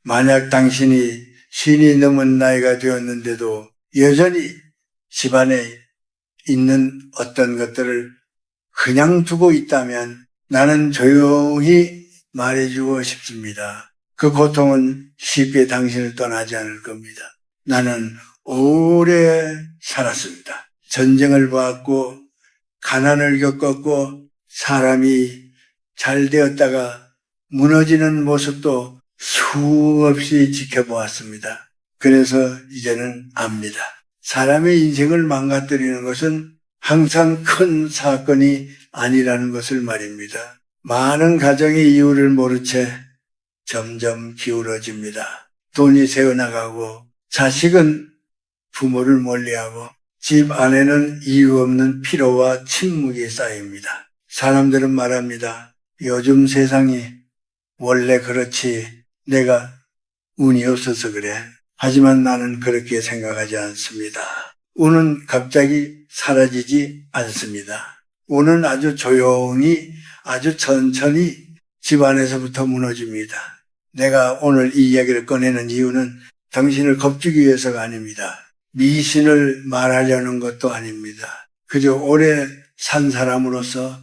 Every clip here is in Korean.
만약 당신이 쉰이 넘은 나이가 되었는데도 여전히 집안에 있는 어떤 것들을 그냥 두고 있다면 나는 조용히 말해주고 싶습니다. 그 고통은 쉽게 당신을 떠나지 않을 겁니다. 나는 오래 살았습니다. 전쟁을 봤고 가난을 겪었고 사람이 잘 되었다가 무너지는 모습도 수없이 지켜보았습니다. 그래서 이제는 압니다. 사람의 인생을 망가뜨리는 것은 항상 큰 사건이 아니라는 것을 말입니다. 많은 가정의 이유를 모른 채 점점 기울어집니다. 돈이 새어나가고 자식은 부모를 멀리하고 집 안에는 이유 없는 피로와 침묵이 쌓입니다. 사람들은 말합니다. 요즘 세상이 원래 그렇지 내가 운이 없어서 그래. 하지만 나는 그렇게 생각하지 않습니다. 운은 갑자기 사라지지 않습니다. 운은 아주 조용히 아주 천천히 집안에서부터 무너집니다. 내가 오늘 이 이야기를 꺼내는 이유는 당신을 겁주기 위해서가 아닙니다. 미신을 말하려는 것도 아닙니다. 그저 오래 산 사람으로서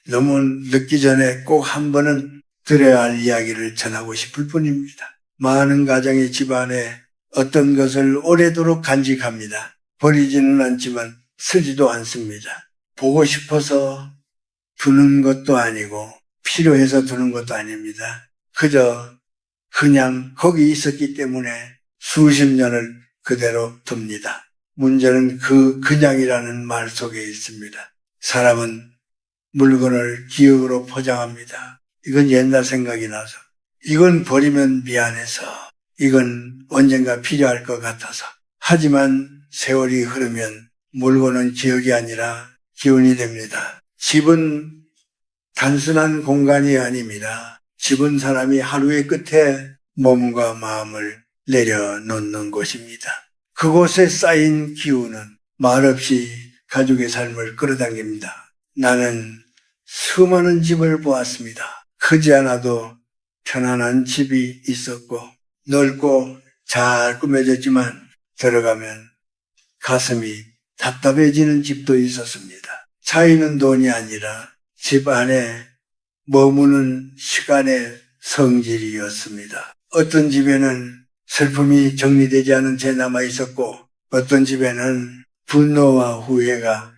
너무 늦기 전에 꼭 한 번은 들어야 할 이야기를 전하고 싶을 뿐입니다. 많은 가정의 집안에 어떤 것을 오래도록 간직합니다. 버리지는 않지만 쓰지도 않습니다. 보고 싶어서 두는 것도 아니고 필요해서 두는 것도 아닙니다. 그저 그냥 거기 있었기 때문에 수십 년을 그대로 둡니다. 문제는 그 그냥이라는 말 속에 있습니다. 사람은 물건을 기억으로 포장합니다. 이건 옛날 생각이 나서, 이건 버리면 미안해서, 이건 언젠가 필요할 것 같아서. 하지만 세월이 흐르면 물건은 기억이 아니라 기운이 됩니다. 집은 단순한 공간이 아닙니다. 집은 사람이 하루의 끝에 몸과 마음을 내려놓는 곳입니다. 그곳에 쌓인 기운은 말없이 가족의 삶을 끌어당깁니다. 나는 수많은 집을 보았습니다. 크지 않아도 편안한 집이 있었고 넓고 잘 꾸며졌지만 들어가면 가슴이 답답해지는 집도 있었습니다. 차이는 돈이 아니라 집 안에 머무는 시간의 성질이었습니다. 어떤 집에는 슬픔이 정리되지 않은 채 남아 있었고 어떤 집에는 분노와 후회가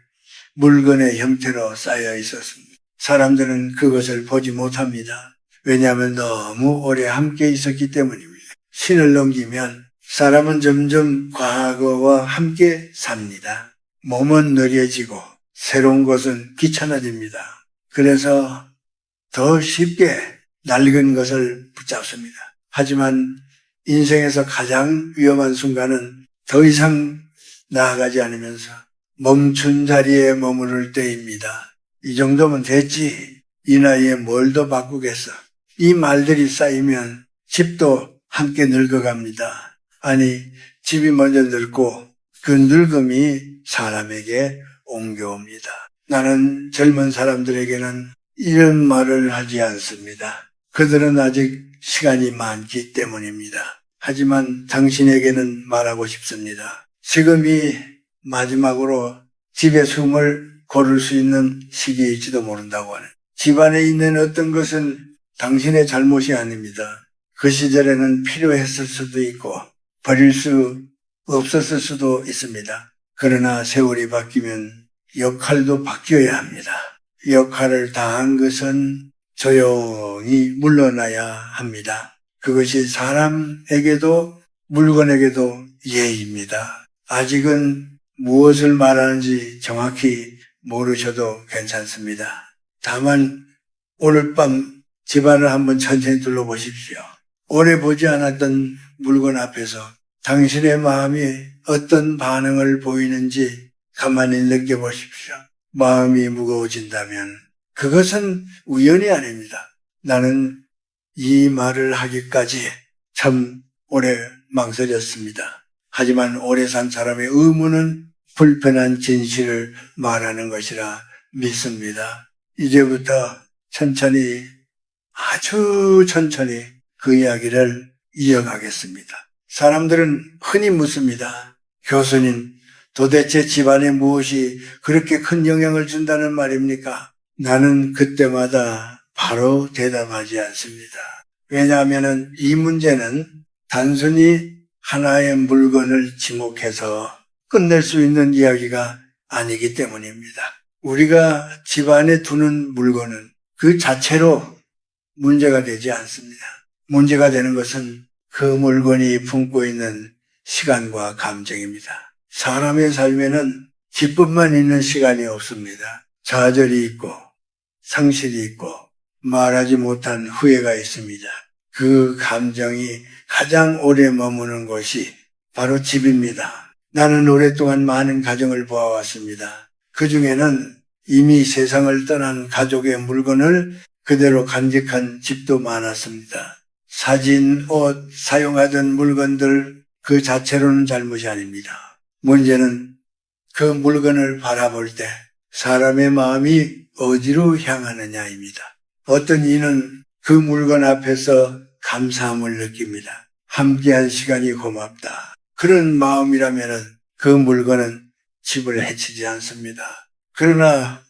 물건의 형태로 쌓여 있었습니다. 사람들은 그것을 보지 못합니다. 왜냐하면 너무 오래 함께 있었기 때문입니다. 신을 넘기면 사람은 점점 과거와 함께 삽니다. 몸은 느려지고 새로운 것은 귀찮아집니다. 그래서 더 쉽게 낡은 것을 붙잡습니다. 하지만 인생에서 가장 위험한 순간은 더 이상 나아가지 않으면서 멈춘 자리에 머무를 때입니다. 이 정도면 됐지. 이 나이에 뭘 더 바꾸겠어. 이 말들이 쌓이면 집도 함께 늙어갑니다. 아니, 집이 먼저 늙고 그 늙음이 사람에게 옮겨옵니다. 나는 젊은 사람들에게는 이런 말을 하지 않습니다. 그들은 아직 시간이 많기 때문입니다. 하지만 당신에게는 말하고 싶습니다. 지금이 마지막으로 집의 숨을 고를 수 있는 시기일지도 모른다고 하는. 집안에 있는 어떤 것은 당신의 잘못이 아닙니다. 그 시절에는 필요했을 수도 있고 버릴 수 없었을 수도 있습니다. 그러나 세월이 바뀌면 역할도 바뀌어야 합니다. 역할을 다한 것은 조용히 물러나야 합니다. 그것이 사람에게도 물건에게도 예의입니다. 아직은 무엇을 말하는지 정확히 모르셔도 괜찮습니다. 다만 오늘 밤 집안을 한번 천천히 둘러보십시오. 오래 보지 않았던 물건 앞에서 당신의 마음이 어떤 반응을 보이는지 가만히 느껴보십시오. 마음이 무거워진다면 그것은 우연이 아닙니다. 나는 이 말을 하기까지 참 오래 망설였습니다. 하지만 오래 산 사람의 의무는 불편한 진실을 말하는 것이라 믿습니다. 이제부터 천천히, 아주 천천히 그 이야기를 이어가겠습니다. 사람들은 흔히 묻습니다. 교수님, 도대체 집안에 무엇이 그렇게 큰 영향을 준다는 말입니까? 나는 그때마다 바로 대답하지 않습니다. 왜냐하면 이 문제는 단순히 하나의 물건을 지목해서 끝낼 수 있는 이야기가 아니기 때문입니다. 우리가 집안에 두는 물건은 그 자체로 문제가 되지 않습니다. 문제가 되는 것은 그 물건이 품고 있는 시간과 감정입니다. 사람의 삶에는 기쁨만 있는 시간이 없습니다. 좌절이 있고 상실이 있고 말하지 못한 후회가 있습니다. 그 감정이 가장 오래 머무는 곳이 바로 집입니다. 나는 오랫동안 많은 가정을 보아왔습니다. 그 중에는 이미 세상을 떠난 가족의 물건을 그대로 간직한 집도 많았습니다. 사진, 옷, 사용하던 물건들 그 자체로는 잘못이 아닙니다. 문제는 그 물건을 바라볼 때 사람의 마음이 어디로 향하느냐입니다. 어떤 이는 그 물건 앞에서 감사함을 느낍니다. 함께한 시간이 고맙다. 그런 마음이라면 그 물건은 집을 해치지 않습니다. 그러나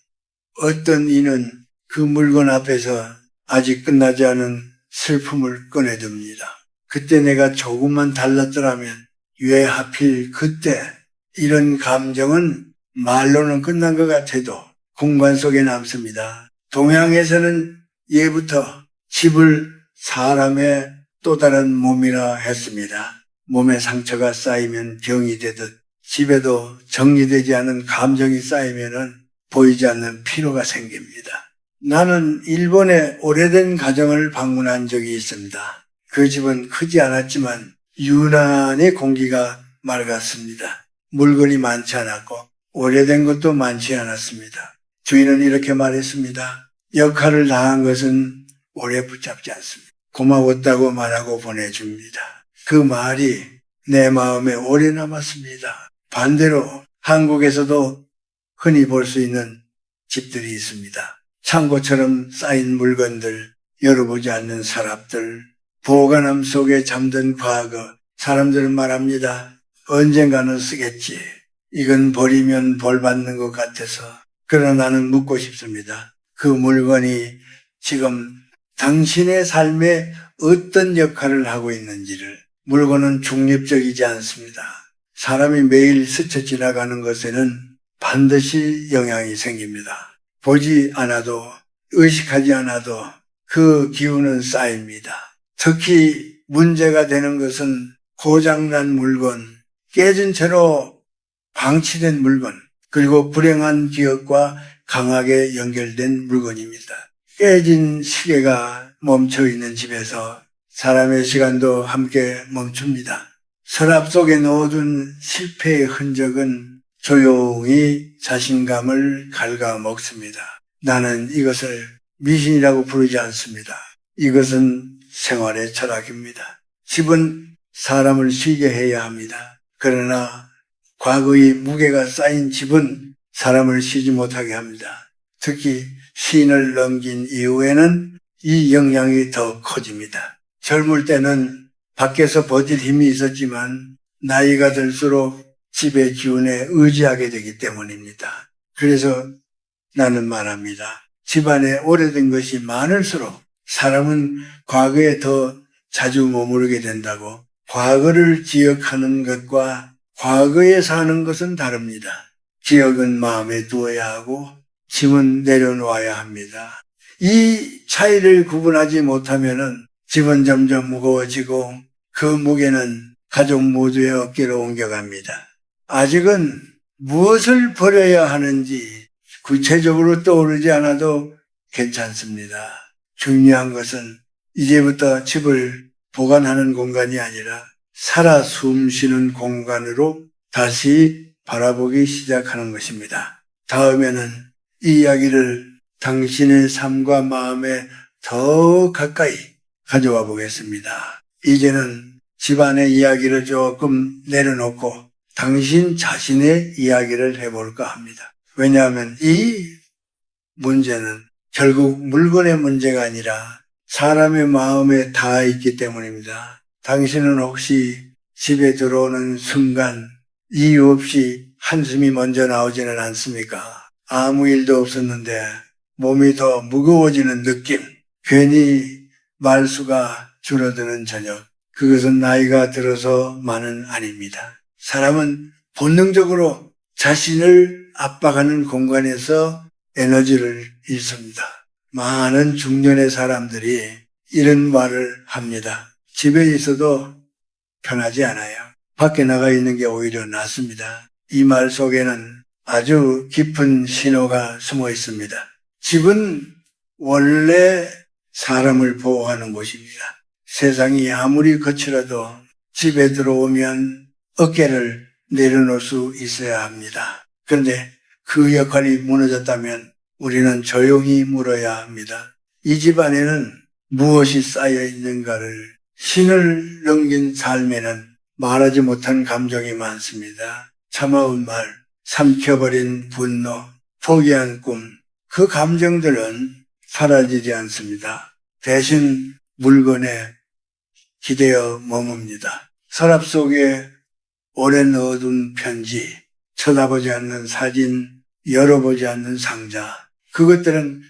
어떤 이는 그 물건 앞에서 아직 끝나지 않은 슬픔을 꺼내듭니다. 그때 내가 조금만 달랐더라면 왜 하필 그때 이런 감정은 말로는 끝난 것 같아도 공간 속에 남습니다. 동양에서는 예부터 집을 사람의 또 다른 몸이라 했습니다. 몸에 상처가 쌓이면 병이 되듯 집에도 정리되지 않은 감정이 쌓이면 보이지 않는 피로가 생깁니다. 나는 일본의 오래된 가정을 방문한 적이 있습니다. 그 집은 크지 않았지만 유난히 공기가 맑았습니다. 물건이 많지 않았고 오래된 것도 많지 않았습니다. 주인은 이렇게 말했습니다. 역할을 다한 것은 오래 붙잡지 않습니다. 고마웠다고 말하고 보내줍니다. 그 말이 내 마음에 오래 남았습니다. 반대로 한국에서도 흔히 볼 수 있는 집들이 있습니다. 창고처럼 쌓인 물건들, 열어보지 않는 서랍들, 보관함 속에 잠든 과거. 사람들은 말합니다. 언젠가는 쓰겠지. 이건 버리면 벌 받는 것 같아서. 그러나 나는 묻고 싶습니다. 그 물건이 지금 당신의 삶에 어떤 역할을 하고 있는지를. 물건은 중립적이지 않습니다. 사람이 매일 스쳐 지나가는 것에는 반드시 영향이 생깁니다. 보지 않아도 의식하지 않아도 그 기운은 쌓입니다. 특히 문제가 되는 것은 고장난 물건, 깨진 채로 방치된 물건, 그리고 불행한 기억과 강하게 연결된 물건입니다. 깨진 시계가 멈춰있는 집에서 사람의 시간도 함께 멈춥니다. 서랍 속에 넣어둔 실패의 흔적은 조용히 자신감을 갉아먹습니다. 나는 이것을 미신이라고 부르지 않습니다. 이것은 생활의 철학입니다. 집은 사람을 쉬게 해야 합니다. 그러나 과거의 무게가 쌓인 집은 사람을 쉬지 못하게 합니다. 특히 시인을 넘긴 이후에는 이 영향이 더 커집니다. 젊을 때는 밖에서 버틸 힘이 있었지만 나이가 들수록 집의 기운에 의지하게 되기 때문입니다. 그래서 나는 말합니다. 집안에 오래된 것이 많을수록 사람은 과거에 더 자주 머무르게 된다고. 과거를 기억하는 것과 과거에 사는 것은 다릅니다. 기억은 마음에 두어야 하고 짐은 내려놓아야 합니다. 이 차이를 구분하지 못하면 집은 점점 무거워지고 그 무게는 가족 모두의 어깨로 옮겨갑니다. 아직은 무엇을 버려야 하는지 구체적으로 떠오르지 않아도 괜찮습니다. 중요한 것은 이제부터 집을 보관하는 공간이 아니라 살아 숨쉬는 공간으로 다시 바라보기 시작하는 것입니다. 다음에는 이 이야기를 당신의 삶과 마음에 더 가까이 가져와 보겠습니다. 이제는 집안의 이야기를 조금 내려놓고 당신 자신의 이야기를 해볼까 합니다. 왜냐하면 이 문제는 결국 물건의 문제가 아니라 사람의 마음에 닿아 있기 때문입니다. 당신은 혹시 집에 들어오는 순간 이유 없이 한숨이 먼저 나오지는 않습니까? 아무 일도 없었는데 몸이 더 무거워지는 느낌, 괜히 말수가 줄어드는 저녁, 그것은 나이가 들어서만은 아닙니다. 사람은 본능적으로 자신을 압박하는 공간에서 에너지를 잃습니다. 많은 중년의 사람들이 이런 말을 합니다. 집에 있어도 편하지 않아요. 밖에 나가 있는 게 오히려 낫습니다. 이 말 속에는 아주 깊은 신호가 숨어 있습니다. 집은 원래 사람을 보호하는 곳입니다. 세상이 아무리 거칠어도 집에 들어오면 어깨를 내려놓을 수 있어야 합니다. 그런데 그 역할이 무너졌다면 우리는 조용히 물어야 합니다. 이 집 안에는 무엇이 쌓여 있는가를, 신을 넘긴 삶에는 말하지 못한 감정이 많습니다. 참아온 말, 삼켜버린 분노, 포기한 꿈, 그 감정들은 사라지지 않습니다. 대신 물건에 기대어 머뭅니다. 서랍 속에 오래 넣어둔 편지, 쳐다보지 않는 사진, 열어보지 않는 상자, 그것들은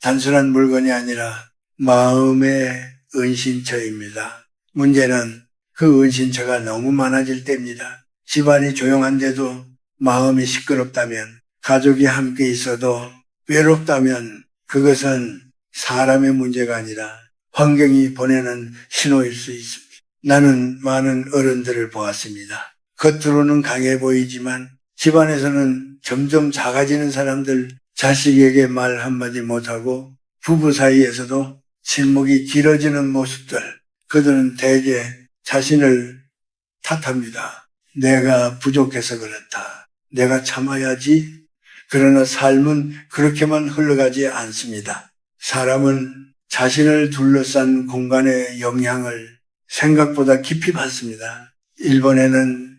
단순한 물건이 아니라 마음의 은신처입니다. 문제는 그 은신처가 너무 많아질 때입니다. 집안이 조용한데도 마음이 시끄럽다면, 가족이 함께 있어도 외롭다면 그것은 사람의 문제가 아니라 환경이 보내는 신호일 수 있습니다. 나는 많은 어른들을 보았습니다. 겉으로는 강해 보이지만 집안에서는 점점 작아지는 사람들, 자식에게 말 한마디 못하고 부부 사이에서도 침묵이 길어지는 모습들, 그들은 대개 자신을 탓합니다. 내가 부족해서 그렇다. 내가 참아야지. 그러나 삶은 그렇게만 흘러가지 않습니다. 사람은 자신을 둘러싼 공간의 영향을 생각보다 깊이 받습니다. 일본에는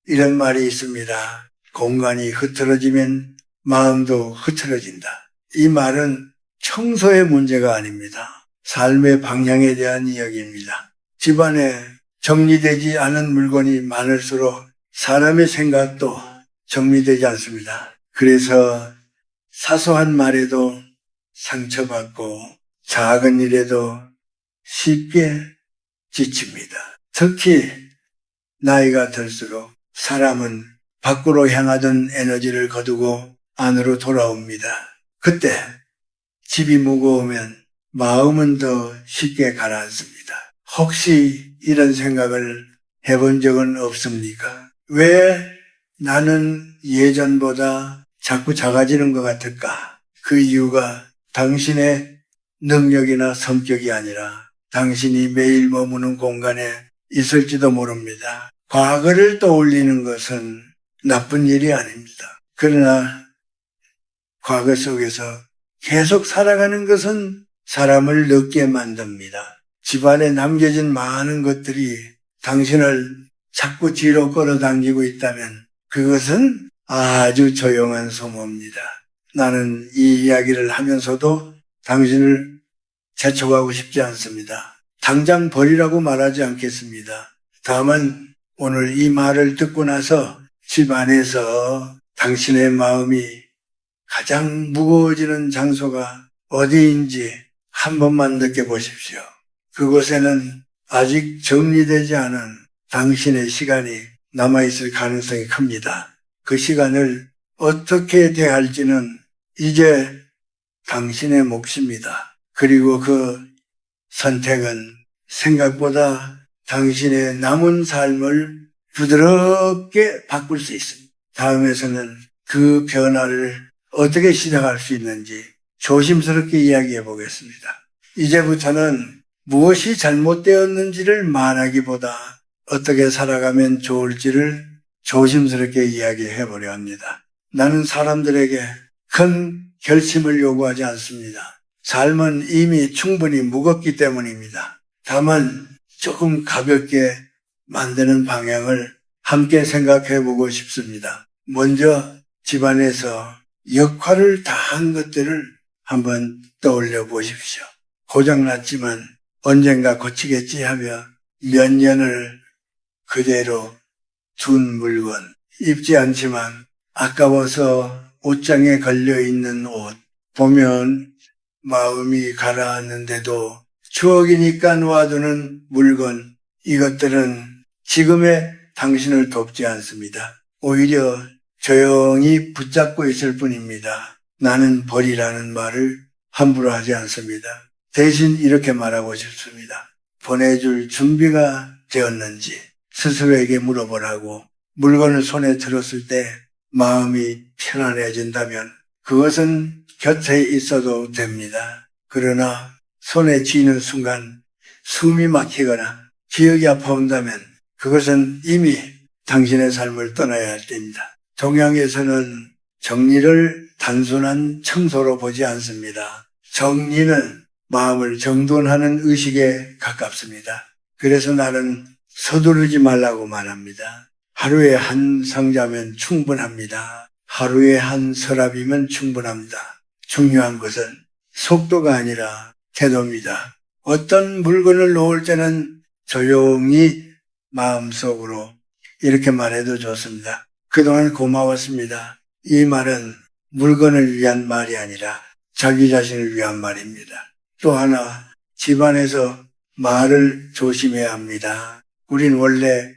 이런 말이 있습니다. 공간이 흐트러지면 마음도 흐트러진다. 이 말은 청소의 문제가 아닙니다. 삶의 방향에 대한 이야기입니다. 집안에 정리되지 않은 물건이 많을수록 사람의 생각도 정리되지 않습니다. 그래서 사소한 말에도 상처받고 작은 일에도 쉽게 지칩니다. 특히 나이가 들수록 사람은 밖으로 향하던 에너지를 거두고 안으로 돌아옵니다. 그때 집이 무거우면 마음은 더 쉽게 가라앉습니다. 혹시 이런 생각을 해본 적은 없습니까? 왜 나는 예전보다 자꾸 작아지는 것 같을까? 그 이유가 당신의 능력이나 성격이 아니라 당신이 매일 머무는 공간에 있을지도 모릅니다. 과거를 떠올리는 것은 나쁜 일이 아닙니다. 그러나 과거 속에서 계속 살아가는 것은 사람을 늙게 만듭니다. 집안에 남겨진 많은 것들이 당신을 자꾸 뒤로 끌어당기고 있다면 그것은 아주 조용한 소모입니다. 나는 이 이야기를 하면서도 당신을 재촉하고 싶지 않습니다. 당장 버리라고 말하지 않겠습니다. 다만 오늘 이 말을 듣고 나서 집 안에서 당신의 마음이 가장 무거워지는 장소가 어디인지 한 번만 느껴보십시오. 그곳에는 아직 정리되지 않은 당신의 시간이 남아있을 가능성이 큽니다. 그 시간을 어떻게 대할지는 이제 당신의 몫입니다. 그리고 그 선택은 생각보다 당신의 남은 삶을 부드럽게 바꿀 수 있습니다. 다음에서는 그 변화를 어떻게 시작할 수 있는지 조심스럽게 이야기해 보겠습니다. 이제부터는 무엇이 잘못되었는지를 말하기보다 어떻게 살아가면 좋을지를 조심스럽게 이야기해 보려 합니다. 나는 사람들에게 큰 결심을 요구하지 않습니다. 삶은 이미 충분히 무겁기 때문입니다. 다만 조금 가볍게 만드는 방향을 함께 생각해 보고 싶습니다. 먼저 집안에서 역할을 다한 것들을 한번 떠올려 보십시오. 고장났지만 언젠가 고치겠지 하며 몇 년을 그대로 둔 물건, 입지 않지만 아까워서 옷장에 걸려있는 옷, 보면 마음이 가라앉는데도 추억이니까 놓아두는 물건, 이것들은 지금의 당신을 돕지 않습니다. 오히려 조용히 붙잡고 있을 뿐입니다. 나는 버리라는 말을 함부로 하지 않습니다. 대신 이렇게 말하고 싶습니다. 보내줄 준비가 되었는지 스스로에게 물어보라고. 물건을 손에 들었을 때 마음이 편안해진다면 그것은 곁에 있어도 됩니다. 그러나 손에 쥐는 순간 숨이 막히거나 기억이 아파온다면 그것은 이미 당신의 삶을 떠나야 할 때입니다. 동양에서는 정리를 단순한 청소로 보지 않습니다. 정리는 마음을 정돈하는 의식에 가깝습니다. 그래서 나는 서두르지 말라고 말합니다. 하루에 한 상자면 충분합니다. 하루에 한 서랍이면 충분합니다. 중요한 것은 속도가 아니라 태도입니다. 어떤 물건을 놓을 때는 조용히 마음속으로 이렇게 말해도 좋습니다. 그동안 고마웠습니다. 이 말은 물건을 위한 말이 아니라 자기 자신을 위한 말입니다. 또 하나, 집안에서 말을 조심해야 합니다. 우린 원래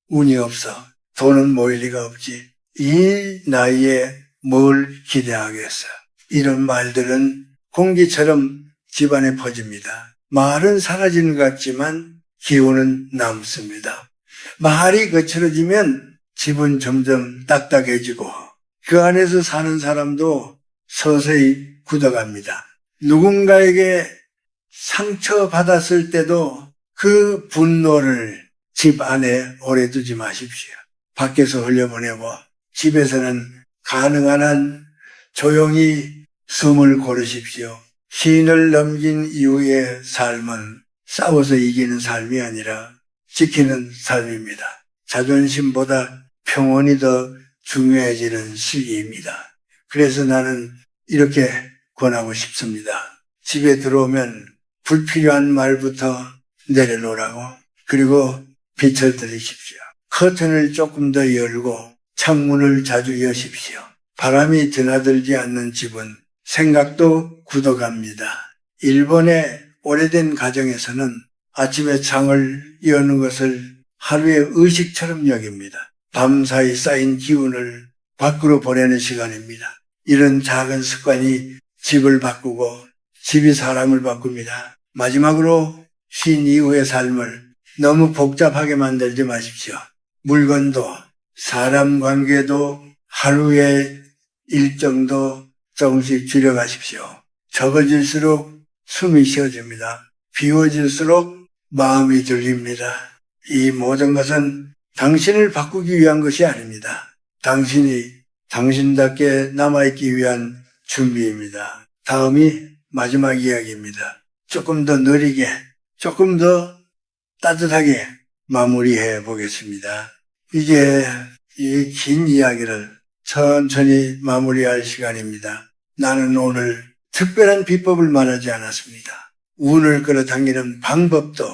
운이 없어. 돈은 모일 리가 없지. 이 나이에 뭘 기대하겠어. 이런 말들은 공기처럼 집안에 퍼집니다. 말은 사라지는 것 같지만 기운은 남습니다. 말이 거칠어지면 집은 점점 딱딱해지고 그 안에서 사는 사람도 서서히 굳어갑니다. 누군가에게 상처받았을 때도 그 분노를 집 안에 오래 두지 마십시오. 밖에서 흘려보내고 집에서는 가능한 한 조용히 숨을 고르십시오. 시인을 넘긴 이후의 삶은 싸워서 이기는 삶이 아니라 지키는 삶입니다. 자존심보다 평온이 더 중요해지는 시기입니다. 그래서 나는 이렇게 권하고 싶습니다. 집에 들어오면 불필요한 말부터 내려놓으라고. 그리고 빛을 들이십시오. 커튼을 조금 더 열고 창문을 자주 여십시오. 바람이 드나들지 않는 집은 생각도 굳어갑니다. 일본의 오래된 가정에서는 아침에 창을 여는 것을 하루의 의식처럼 여깁니다. 밤사이 쌓인 기운을 밖으로 보내는 시간입니다. 이런 작은 습관이 집을 바꾸고 집이 사람을 바꿉니다. 마지막으로 쉰 이후의 삶을 너무 복잡하게 만들지 마십시오. 물건도 사람 관계도 하루의 일정도 조금씩 줄여가십시오. 적어질수록 숨이 쉬어집니다. 비워질수록 마음이 들립니다. 이 모든 것은 당신을 바꾸기 위한 것이 아닙니다. 당신이 당신답게 남아있기 위한 준비입니다. 다음이 마지막 이야기입니다. 조금 더 느리게, 조금 더 따뜻하게 마무리해 보겠습니다. 이제 이 긴 이야기를 천천히 마무리할 시간입니다. 나는 오늘 특별한 비법을 말하지 않았습니다. 운을 끌어당기는 방법도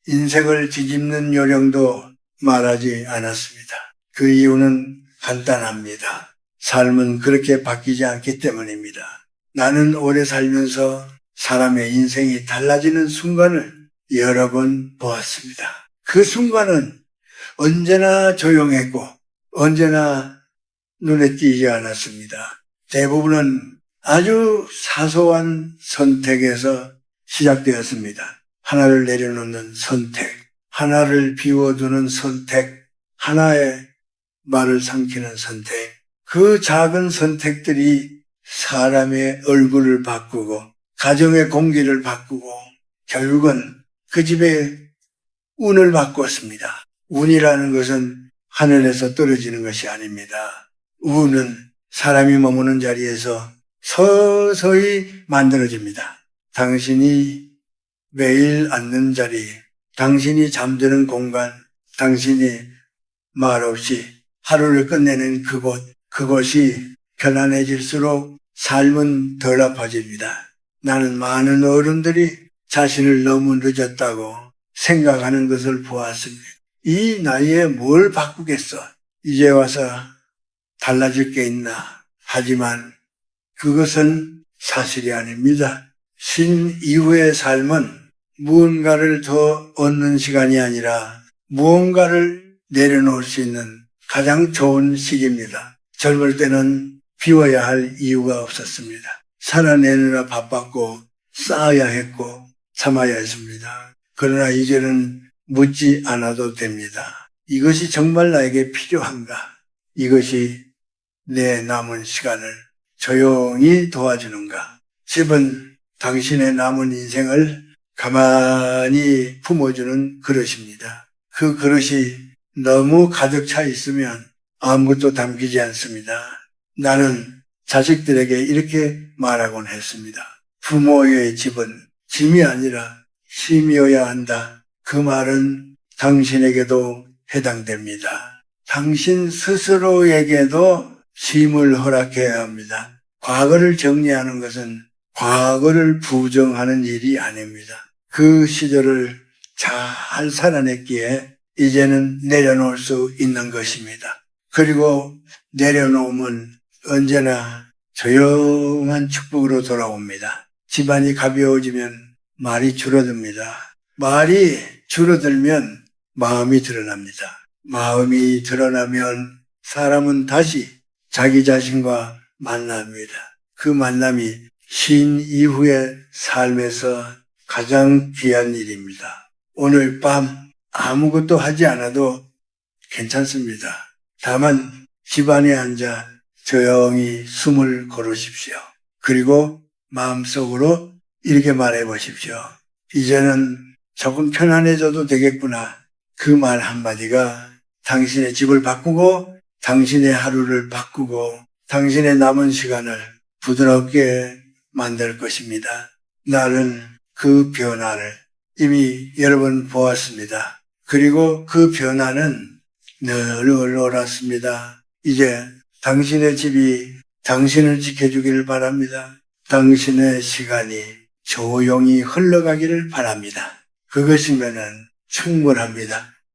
인생을 뒤집는 요령도 말하지 않았습니다. 그 이유는 간단합니다. 삶은 그렇게 바뀌지 않기 때문입니다. 나는 오래 살면서 사람의 인생이 달라지는 순간을 여러 번 보았습니다. 그 순간은 언제나 조용했고 언제나 눈에 띄지 않았습니다. 대부분은 아주 사소한 선택에서 시작되었습니다. 하나를 내려놓는 선택, 하나를 비워두는 선택, 하나의 말을 삼키는 선택. 그 작은 선택들이 사람의 얼굴을 바꾸고 가정의 공기를 바꾸고 결국은 그 집의 운을 바꾸었습니다. 운이라는 것은 하늘에서 떨어지는 것이 아닙니다. 운은 사람이 머무는 자리에서 서서히 만들어집니다. 당신이 매일 앉는 자리, 당신이 잠드는 공간, 당신이 말없이 하루를 끝내는 그곳이 편안해질수록 삶은 덜 아파집니다. 나는 많은 어른들이 자신을 너무 늦었다고 생각하는 것을 보았습니다. 이 나이에 뭘 바꾸겠어? 이제 와서 달라질 게 있나? 하지만 그것은 사실이 아닙니다. 신 이후의 삶은 무언가를 더 얻는 시간이 아니라 무언가를 내려놓을 수 있는 가장 좋은 시기입니다. 젊을 때는 비워야 할 이유가 없었습니다. 살아내느라 바빴고 쌓아야 했고 참아야 했습니다. 그러나 이제는 묻지 않아도 됩니다. 이것이 정말 나에게 필요한가? 이것이 내 남은 시간을 조용히 도와주는가? 집은 당신의 남은 인생을 가만히 품어주는 그릇입니다. 그 그릇이 너무 가득 차 있으면 아무것도 담기지 않습니다. 나는 자식들에게 이렇게 말하곤 했습니다. 부모의 집은 짐이 아니라 힘이어야 한다. 그 말은 당신에게도 해당됩니다. 당신 스스로에게도 쉼을 허락해야 합니다. 과거를 정리하는 것은 과거를 부정하는 일이 아닙니다. 그 시절을 잘 살아냈기에 이제는 내려놓을 수 있는 것입니다. 그리고 내려놓으면 언제나 조용한 축복으로 돌아옵니다. 집안이 가벼워지면 말이 줄어듭니다. 말이 줄어들면 마음이 드러납니다. 마음이 드러나면 사람은 다시 자기 자신과 만납니다. 그 만남이 신 이후의 삶에서 가장 귀한 일입니다. 오늘 밤 아무것도 하지 않아도 괜찮습니다. 다만 집안에 앉아 조용히 숨을 고르십시오. 그리고 마음속으로 이렇게 말해 보십시오. 이제는 조금 편안해져도 되겠구나. 그 말 한마디가 당신의 집을 바꾸고 당신의 하루를 바꾸고 당신의 남은 시간을 부드럽게 만들 것입니다. 나는 그 변화를 이미 여러 번 보았습니다. 그리고 그 변화는 늘 옳았습니다. 이제 당신의 집이 당신을 지켜주기를 바랍니다. 당신의 시간이 조용히 흘러가기를 바랍니다. 그것이면은 충분합니다.